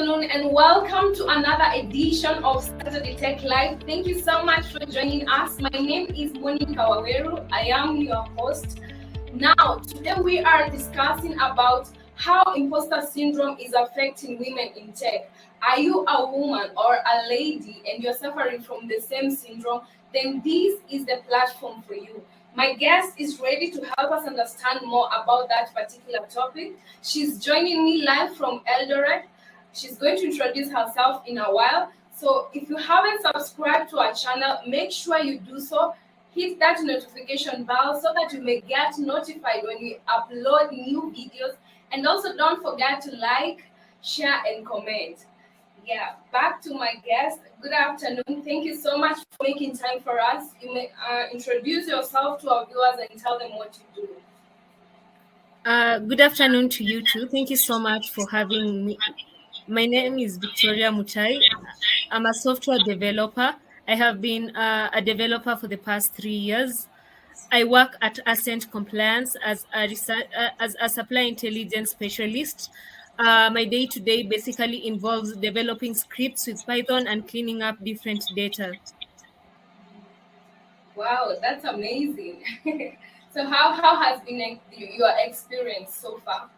afternoon and welcome to another edition of Saturday Tech Live. Thank you so much for joining us. My name is Monica Waweru. I am your host. Now, today we are discussing about how imposter syndrome is affecting women in tech. Are you a woman or a lady and you're suffering from the same syndrome? Then this is the platform for you. My guest is ready to help us understand more about that particular topic. She's joining me live from Eldoret. She's going to introduce herself in a while. So if you haven't subscribed to our channel, make sure you do so. Hit that notification bell so that you may get notified when we upload new videos. And also don't forget to like, share, and comment. Yeah, back to my guest. Good afternoon. Thank you so much for making time for us. You may introduce yourself to our viewers and tell them what you do. Good afternoon to you too. Thank you so much for having me. My name is Victoria Mutay. I'm a software developer. I have been a developer for the past 3 years. I work at Ascent Compliance as a supply intelligence specialist. My day-to-day basically involves developing scripts with Python and cleaning up different data. Wow, that's amazing. So how has been your experience so far?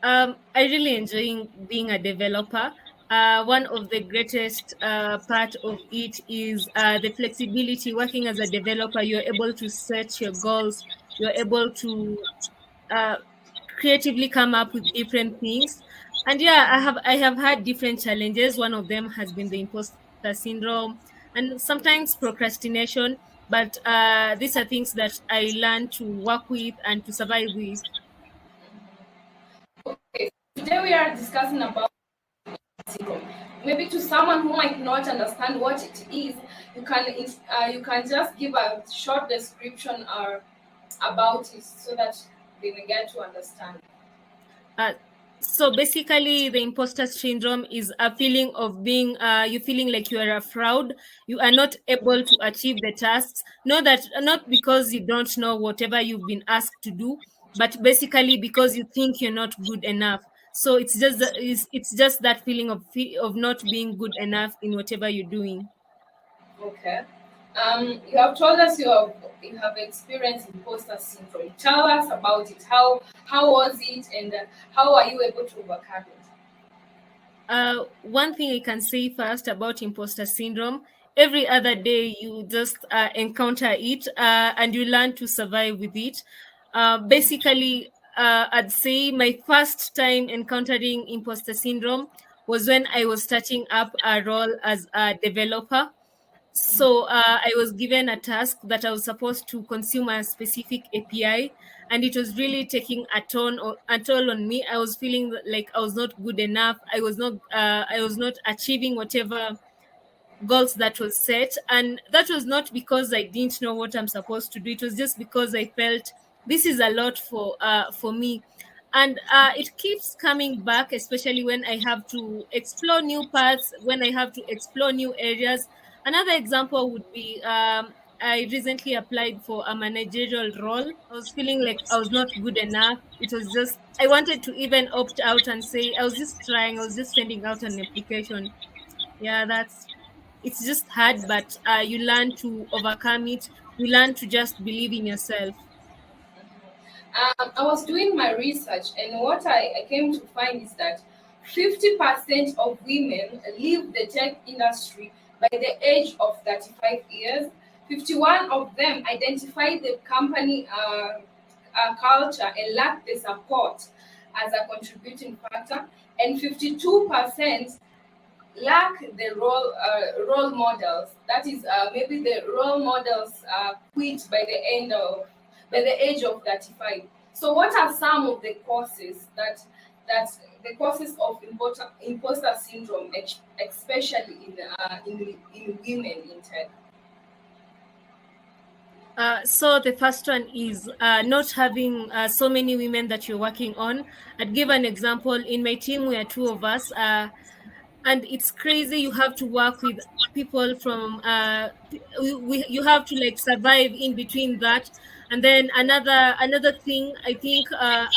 I really enjoy being a developer. One of the greatest part of it is the flexibility. Working as a developer, you're able to set your goals. You're able to creatively come up with different things. And yeah, I have had different challenges. One of them has been the imposter syndrome and sometimes procrastination. But these are things that I learned to work with and to survive with. Okay, today we are discussing about syndrome. Maybe to someone who might not understand what it is, you can just give a short description about it so that they may get to understand. So basically, the imposter syndrome is a feeling of being, you feeling like you are a fraud. You are not able to achieve the tasks. Not because you don't know whatever you've been asked to do, but basically because you think you're not good enough. So it's just that feeling of not being good enough in whatever you're doing. Okay. You have told us you have experienced imposter syndrome. Tell us about it. How was it, and how are you able to overcome it? One thing I can say first about imposter syndrome: every other day you just encounter it, and you learn to survive with it. Basically, I'd say my first time encountering imposter syndrome was when I was starting up a role as a developer. So I was given a task that I was supposed to consume a specific API, and it was really taking a toll on me. I was feeling like I was not good enough. I was not achieving whatever goals that was set, and that was not because I didn't know what I'm supposed to do. It was just because I felt this is a lot for me. And it keeps coming back, especially when I have to explore new paths, when I have to explore new areas. Another example would be I recently applied for a managerial role. I was feeling like I was not good enough. It was just, I wanted to even opt out and say, I was just trying, I was just sending out an application. Yeah, it's just hard, but you learn to overcome it. You learn to just believe in yourself. I was doing my research, and what I came to find is that 50% of women leave the tech industry by the age of 35 years. 51 of them identify the company culture and lack the support as a contributing factor, and 52% lack the role models. That is, maybe the role models quit by the age of 35. So, what are some of the causes that the causes of imposter syndrome, especially in women in tech? So the first one is not having so many women that you're working on. I'd give an example. In my team, we are 2 of us. And it's crazy. You have to work with people from you have to like survive in between that. And then another thing, I think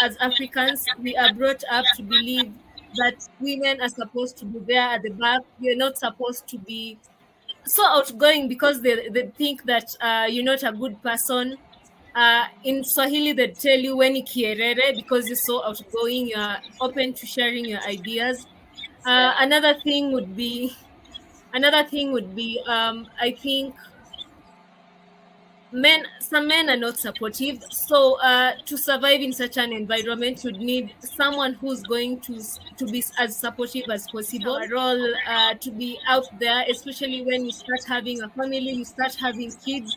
as Africans, we are brought up to believe that women are supposed to be there at the back. You're not supposed to be so outgoing because they think that you're not a good person. In Swahili, they tell you when kierere because you're so outgoing, you're open to sharing your ideas. Yeah. Another thing would be I think some men are not supportive, so to survive in such an environment you'd need someone who's going to be as supportive as possible. Our role to be out there, especially when you start having a family, you start having kids,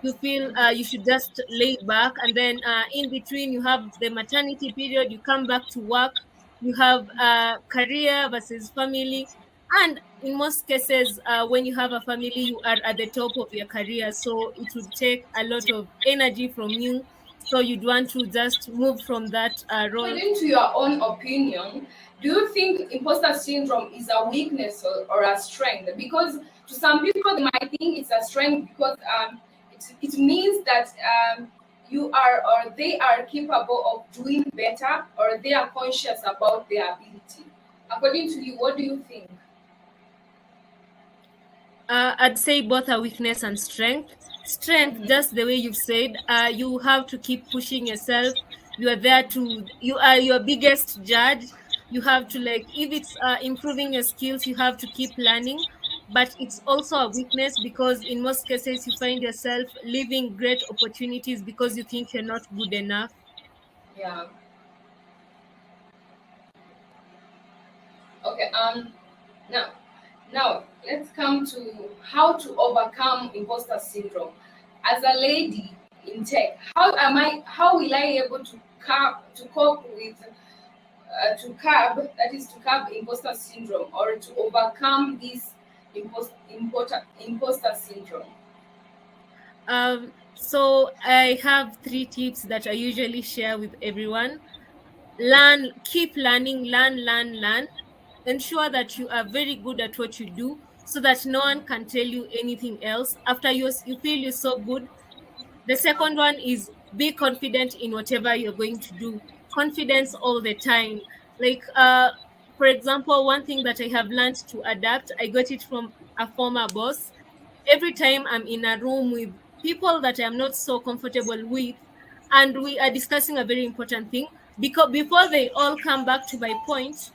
you feel you should just lay back, and then in between you have the maternity period, you come back to work, you have career versus family. And in most cases, when you have a family, you are at the top of your career, so it would take a lot of energy from you, so you'd want to just move from that role. According to your own opinion, do you think imposter syndrome is a weakness or a strength? Because to some people, they might think it's a strength because it means that you are or they are capable of doing better or they are conscious about their ability. According to you, what do you think? I'd say both are weakness and strength. Strength, just the way you've said, you have to keep pushing yourself. You are your biggest judge. You have to, like, if it's improving your skills, you have to keep learning. But it's also a weakness because in most cases you find yourself leaving great opportunities because you think you're not good enough. Yeah. Okay. Now, now let's come to how to overcome imposter syndrome. As a lady in tech, how will I able to cope with to curb imposter syndrome or to overcome this imposter syndrome? So I have three tips that I usually share with everyone. Learn, keep learning, learn. Ensure that you are very good at what you do so that no one can tell you anything else. After you feel you're so good. The second one is be confident in whatever you're going to do. Confidence all the time. Like, for example, one thing that I have learned to adapt, I got it from a former boss. Every time I'm in a room with people that I'm not so comfortable with, and we are discussing a very important thing, because before they all come back to my point,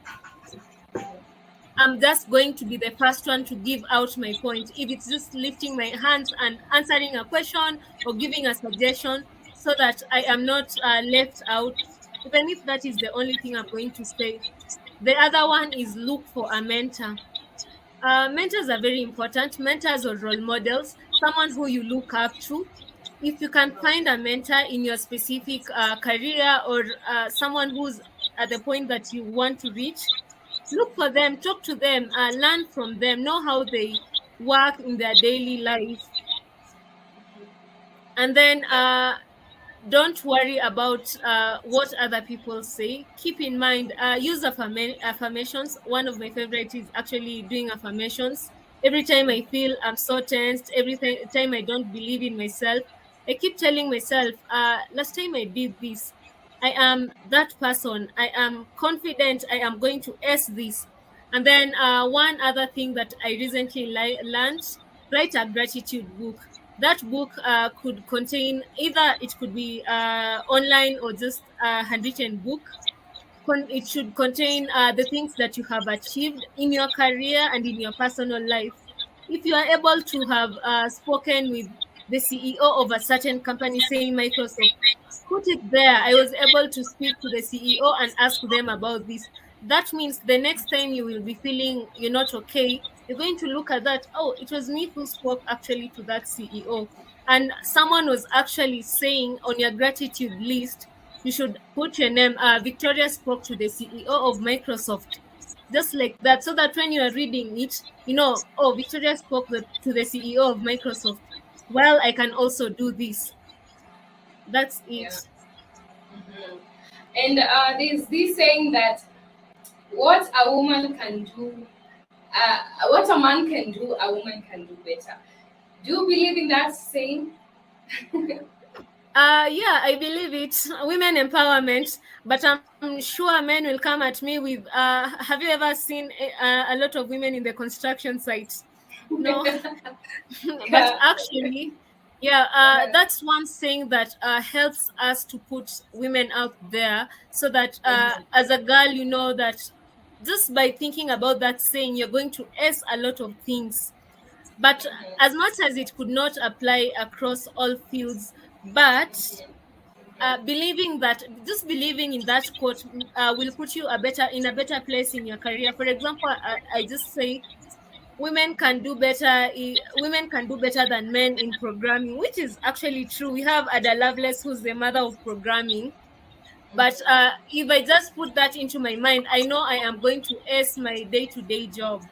I'm just going to be the first one to give out my point. If it's just lifting my hands and answering a question or giving a suggestion, so that I am not left out, even if that is the only thing I'm going to say. The other one is look for a mentor. Mentors are very important. Mentors or role models, someone who you look up to. If you can find a mentor in your specific career, or someone who's at the point that you want to reach, look for them, talk to them, learn from them, know how they work in their daily life. And then don't worry about what other people say. Keep in mind, use affirmations. One of my favorites is actually doing affirmations. Every time I feel I'm so tensed, time I don't believe in myself, I keep telling myself, last time I did this, I am that person, I am confident, I am going to ace this. And then one other thing that I recently learned, write a gratitude book. That book could contain, either it could be online or just a handwritten book. It should contain the things that you have achieved in your career and in your personal life. If you are able to have spoken with the CEO of a certain company, say Microsoft, put it there. I was able to speak to the CEO and ask them about this. That means the next time you will be feeling you're not okay, you're going to look at that. Oh, it was me who spoke actually to that CEO. And someone was actually saying on your gratitude list, you should put your name. Victoria spoke to the CEO of Microsoft. Just like that, so that when you are reading it, oh, Victoria spoke to the CEO of Microsoft. Well, I can also do this. That's it. Yeah. Mhm. And there's this saying that what a woman can do, what a man can do, a woman can do better. Do you believe in that saying? Yeah, I believe it. Women empowerment, but I'm sure men will come at me with, have you ever seen a lot of women in the construction site? No, but Yeah. actually, yeah, Uh-huh. that's one thing that helps us to put women out there, so that Mhm. as a girl, you know that just by thinking about that saying, you're going to ace a lot of things. But as much as it could not apply across all fields, but believing that, just believing in that quote, will put you in a better place in your career. For example, I just say women can do better. Women can do better than men in programming, which is actually true. We have Ada Lovelace, who's the mother of programming. But if I just put that into my mind, I know I am going to ace my day-to-day job.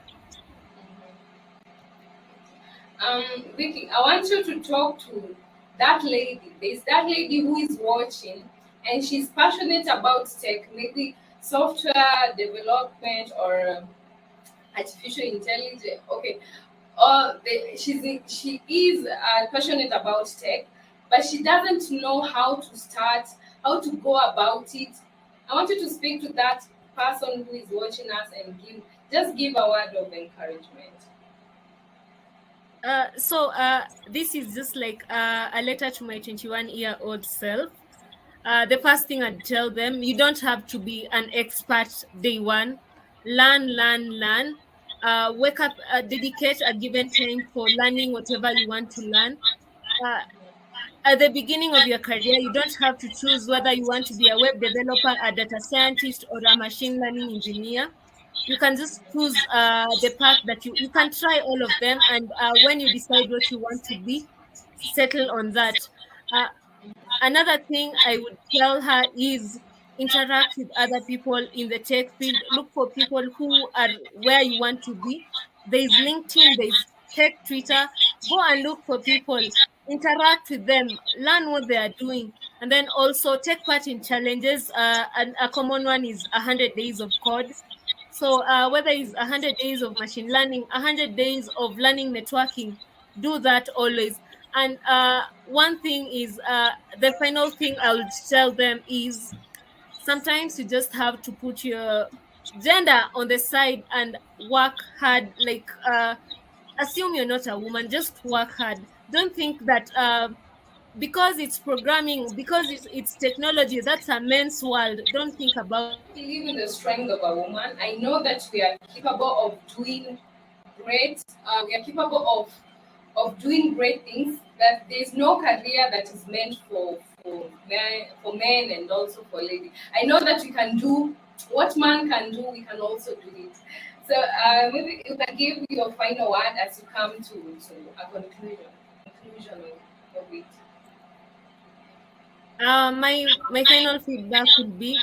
Vicky, I want you to talk to that lady. There's that lady who is watching, and she's passionate about tech, maybe software development or artificial intelligence. Okay, she is passionate about tech, but she doesn't know how to start, how to go about it. I want you to speak to that person who is watching us and give a word of encouragement. So this is just like a letter to my 21-year-old self. The first thing I'd tell them, you don't have to be an expert day one. Learn. Wake up, dedicate a given time for learning whatever you want to learn. Uh, at the beginning of your career, you don't have to choose whether you want to be a web developer, a data scientist, or a machine learning engineer. You can just choose the path that you can try all of them, and when you decide what you want to be, settle on that. Uh, Another thing I would tell her is interact with other people in the tech field. Look for people who are where you want to be. There's LinkedIn, there's tech Twitter. Go and look for people, interact with them, learn what they are doing, and then also take part in challenges. And a common one is 100 days of code. So whether it's 100 days of machine learning, 100 days of learning networking, do that always. And one thing is, the final thing I would tell them is, sometimes you just have to put your gender on the side and work hard. Like, assume you're not a woman, just work hard. Don't think that because it's programming, because it's technology, that's a men's world. Don't think about it. Believe in the strength of a woman. I know that we are capable of doing great. We are capable of doing great things. That there's no career that is meant for men and also for ladies. I know that we can do what man can do. We can also do it. So maybe you can give your final word as you come to a conclusion of it. My final feedback would be,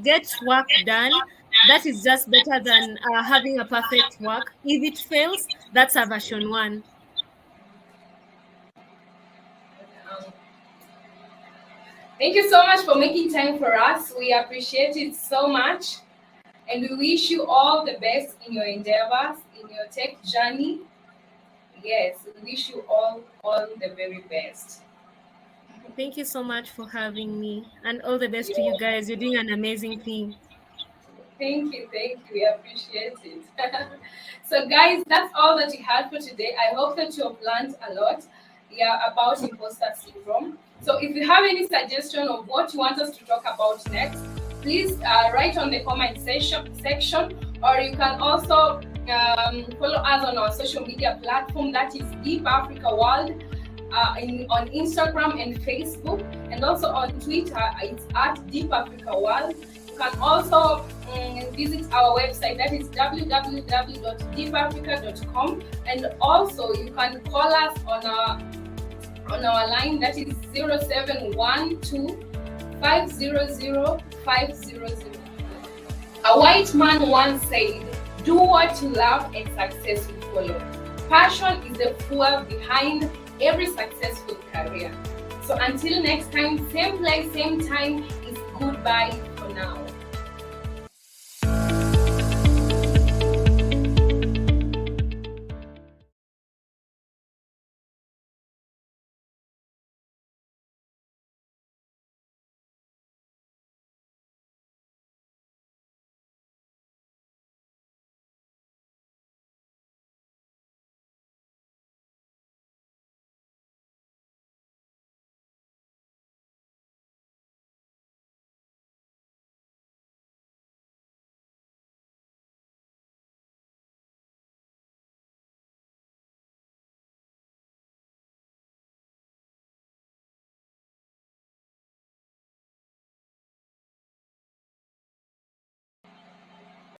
get work done. That is just better than having a perfect work. If it fails, that's a version one. Um, Thank you so much for making time for us. We appreciate it so much. And we wish you all the best in your endeavors, in your tech journey. Yes, we wish you all the very best. Thank you so much for having me, and all the best to you Yeah. guys. You're doing an amazing thing. Thank you, thank you. We appreciate it. So, guys, that's all that we had for today. I hope that you have learned a lot, yeah, about imposter syndrome. So, if you have any suggestion of what you want us to talk about next, please write on the comment section, or you can also follow us on our social media platform, that is Deep Africa World. On Instagram and Facebook, and also on Twitter, it's at Deep Africa World. You can also visit our website, that is www.deepafrica.com, and also you can call us on our line, that is 0712500500. A white man once said, "Do what you love and success will follow." Passion is the fuel behind every successful career. So until next time, same place, same time, is goodbye.